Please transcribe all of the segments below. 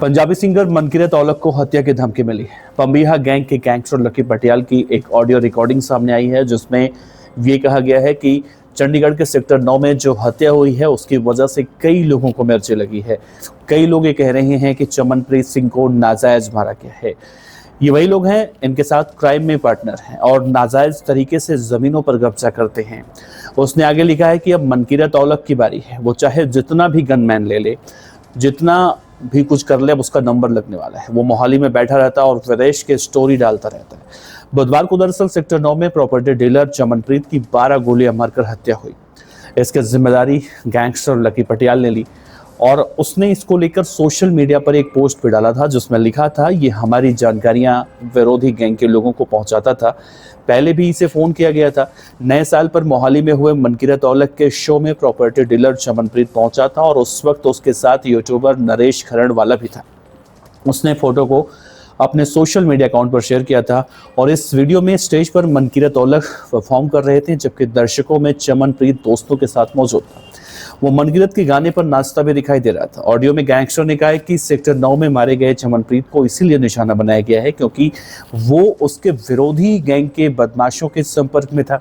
Punjabi singer Mankirat Aulakh को हत्या की धमकी मिली। बम्बिहा गैंग के गैंगस्टर लकी पटियाल की एक ऑडियो रिकॉर्डिंग सामने आई है, जिसमें ये कहा गया है कि चंडीगढ़ के सेक्टर 9 में जो हत्या हुई है उसकी वजह से कई लोगों को मिर्ची लगी है। कई लोग ये कह रहे हैं कि चमनप्रीत सिंह को नाजायज मारा गया है। ये वही लोग हैं, इनके साथ क्राइम में पार्टनर हैं और नाजायज तरीके से जमीनों पर कब्जा करते हैं। उसने आगे लिखा है कि अब मनकीरत औलख की बारी है। वो चाहे जितना भी गनमैन ले ले, जितना भी कुछ कर ले, अब उसका नंबर लगने वाला है। वो मोहाली में बैठा रहता है और विदेश के स्टोरी डालता रहता है। बुधवार को दरअसल सेक्टर 9 में प्रॉपर्टी डीलर चमनप्रीत की 12 गोलियां मारकर हत्या हुई। इसकी जिम्मेदारी गैंगस्टर लकी पटियाल ने ली और उसने इसको लेकर सोशल मीडिया पर एक पोस्ट भी डाला था, जिसमें लिखा था, ये हमारी जानकारियां विरोधी गैंग के लोगों को पहुंचाता था। पहले भी इसे फोन किया गया था। नए साल पर मोहाली में हुए मनकीरत औलख के शो में प्रॉपर्टी डीलर चमनप्रीत पहुंचा था और उस वक्त उसके साथ यूट्यूबर नरेश खरणवाला भी था। उसने फोटो को अपने सोशल मीडिया अकाउंट पर शेयर किया था और इस वीडियो में स्टेज पर मनकीरत औलख परफॉर्म कर रहे थे, जबकि दर्शकों में चमनप्रीत दोस्तों के साथ मौजूद था। वो मनकीरत के गाने पर नाचता भी दिखाई दे रहा था। ऑडियो में गैंगस्टर ने कहा है कि सेक्टर 9 में मारे गए चमनप्रीत को इसीलिए निशाना बनाया गया है क्योंकि वो उसके विरोधी गैंग के बदमाशों के संपर्क में था।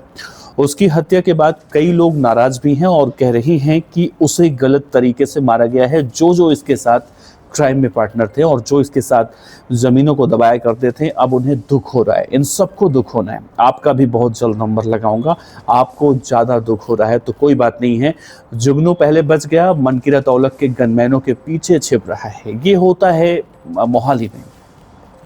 उसकी हत्या के बाद कई लोग नाराज भी हैं और कह रहे हैं कि उसे गलत तरीके से मारा गया है। जो इसके साथ क्राइम में पार्टनर थे और जो इसके साथ जमीनों को दबाया करते थे, अब उन्हें दुख हो रहा है। इन सबको दुख होना है। आपका भी बहुत जल्द नंबर लगाऊंगा। आपको ज्यादा दुख हो रहा है तो कोई बात नहीं है। जुगनू पहले बच गया, मनकीरत औलख के गनमैनों के पीछे छिप रहा है। ये होता है मोहाली में,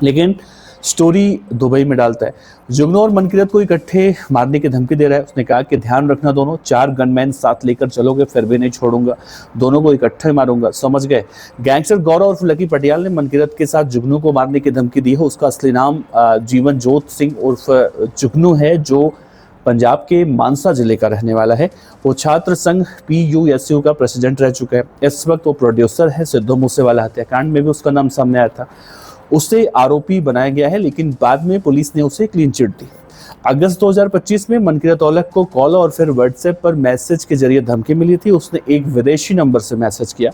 लेकिन स्टोरी दुबई में डालता है। जुगनू और मनकीरत को इकट्ठे मारने की धमकी दे रहा है। उसने कहा कि ध्यान रखना, दोनों 4 गनमैन साथ लेकर चलोगे फिर भी नहीं छोड़ूंगा, दोनों को इकट्ठे मारूंगा, समझ गए। गैंगस्टर गौरव और लकी पटियाल ने मनकीरत के साथ जुगनू को मारने की धमकी दी है। उसका असली नाम जीवन जोत सिंह उर्फ जुगनू है, जो पंजाब के मानसा जिले का रहने वाला है। वो छात्र संघ PUSU का प्रेसिडेंट रह चुका है। इस वक्त वो प्रोड्यूसर है। सिद्धू मूसेवाला हत्याकांड में भी उसका नाम सामने आया था। उसे आरोपी बनाया गया है, लेकिन बाद में पुलिस ने उसे क्लीन चिट दी। अगस्त 2025 में मनकीरत औलख को कॉल और फिर व्हाट्सएप पर मैसेज के जरिए धमकी मिली थी। उसने एक विदेशी नंबर से मैसेज किया।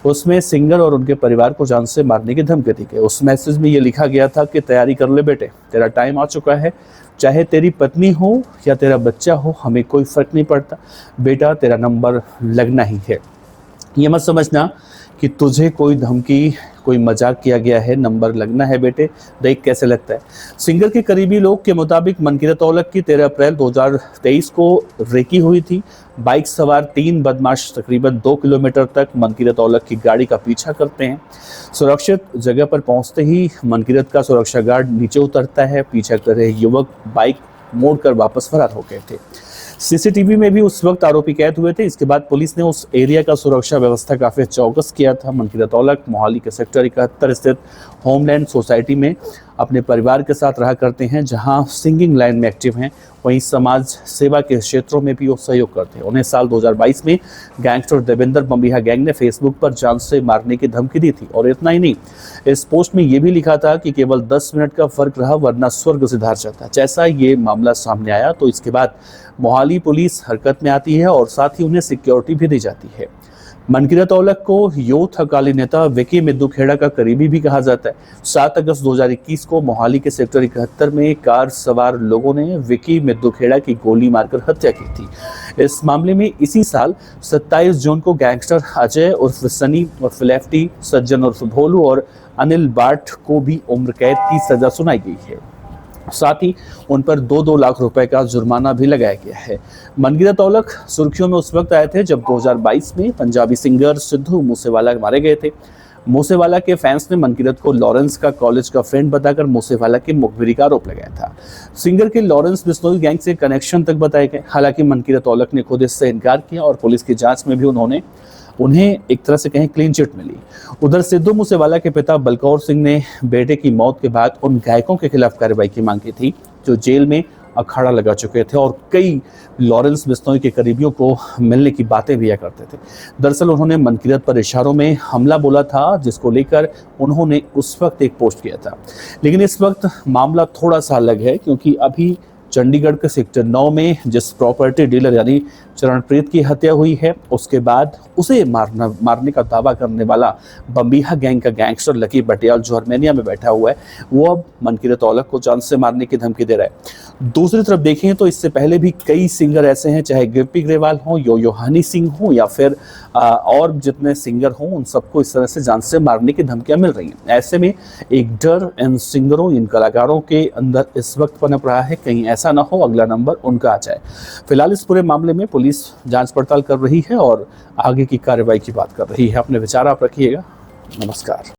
उसमें सिंगर और उनके परिवार को जान से मारने की धमकी दी गई। उस मैसेज में ये लिखा गया था कि तैयारी कर ले बेटे, तेरा टाइम आ चुका है। चाहे तेरी पत्नी हो या तेरा बच्चा हो, हमें कोई फर्क नहीं पड़ता बेटा, तेरा नंबर लगना ही है। ये मत समझना कि तुझे कोई धमकी, कोई मजाक किया गया है, नंबर लगना है बेटे, देख कैसे लगता है। सिंगर के करीबी लोग के मुताबिक मनकीरत औलख की 13 अप्रैल 2023 को रेकी हुई थी। बाइक सवार 3 बदमाश तकरीबन 2 किलोमीटर तक मनकीरत औलख की गाड़ी का पीछा करते हैं। सुरक्षित जगह पर पहुंचते ही मनकीरत का सुरक्षा गार्ड नीचे उतरता है। पीछा कर रहे युवक बाइक मोड़कर वापस फरार हो गए थे। CCTV में भी उस वक्त आरोपी कैद हुए थे। इसके बाद पुलिस ने उस एरिया का सुरक्षा व्यवस्था काफी चौकस किया था। मनकीरत औलख मोहाली के सेक्टर 71 स्थित होमलैंड सोसाइटी में अपने परिवार के साथ रहा करते हैं, जहां सिंगिंग लाइन में एक्टिव हैं। वहीं समाज सेवा के क्षेत्रों में भी वो सहयोग करते हैं। उन्हें साल 2022 में गैंगस्टर देवेंद्र बम्बिहा गैंग ने फेसबुक पर जान से मारने की धमकी दी थी। और इतना ही नहीं, इस पोस्ट में ये भी लिखा था कि केवल 10 मिनट का फर्क रहा वरना स्वर्ग सिधार जाता। जैसा ये मामला सामने आया तो इसके बाद मोहाली पुलिस हरकत में आती है और साथ ही उन्हें सिक्योरिटी भी दी जाती है। मनकीरत औलख को यूथ अकाली नेता विकी मिद्दू खेड़ा का करीबी भी कहा जाता है। 7 अगस्त 2021 को मोहाली के सेक्टर 71 में कार सवार लोगों ने विकी मिद्दू खेड़ा की गोली मारकर हत्या की थी। इस मामले में इसी साल 27 जून को गैंगस्टर अजय उर्फ सनी उर्फ लेफ्टी, सज्जन उर्फ भोलू और अनिल बाठ को भी उम्र कैद की सजा सुनाई गई है। साथ ही उन पर 2-2 लाख रुपए का जुर्माना भी लगाया गया है। मनकीरत औलख सुर्खियों में उस वक्त आए थे जब 2022 में पंजाबी सिंगर सिद्धू मूसेवाला मारे गए थे। मूसेवाला के फैंस ने मनकीरत को लॉरेंस का कॉलेज का फ्रेंड बताकर मूसेवाला की मुखबिरी का आरोप लगाया था। सिंगर के लॉरेंस बिश्नोई गैंग से कनेक्शन तक बताए गए। हालांकि मनकीरत औलख ने खुद इससे इनकार किया और पुलिस की जांच में भी उन्हें एक तरह से कहें क्लीन चिट मिली। उधर सिद्धू मूसेवाला के पिता बलकौर सिंह ने बेटे की मौत के बाद उन गायकों के खिलाफ कार्रवाई की मांग की थी जो जेल में अखाड़ा लगा चुके थे और कई लॉरेंस बिश्नोई के करीबियों को मिलने की बातें भी करते थे। दरअसल उन्होंने मनकीरत पर इशारों में हमला बोला था, जिसको लेकर उन्होंने उस वक्त एक पोस्ट किया था। लेकिन इस वक्त मामला थोड़ा सा अलग है क्योंकि अभी चंडीगढ़ के सेक्टर 9 में जिस प्रॉपर्टी डीलर यानी चरणप्रीत की हत्या हुई है, उसके बाद उसे मारने का दावा करने वाला बम्बीहा गैंग का गैंगस्टर लकी पटियाल जो आर्मेनिया में बैठा हुआ है, वो अब मनकीरत तौलक को जान से मारने की धमकी दे रहा है। दूसरी तरफ देखें तो इससे पहले भी कई सिंगर ऐसे हैं, चाहे गिप्पी ग्रेवाल हो, यो हनी सिंह हो या फिर और जितने सिंगर हों, उन सबको इस तरह से जान से मारने की धमकियां मिल रही हैं। ऐसे में एक डर इन सिंगरों, इन कलाकारों के अंदर इस वक्त पनप रहा है, कहीं ऐसा ना हो अगला नंबर उनका आ जाए। फिलहाल इस पूरे मामले में पुलिस जांच पड़ताल कर रही है और आगे की कार्रवाई की बात कर रही है। अपने विचार आप रखिएगा। नमस्कार।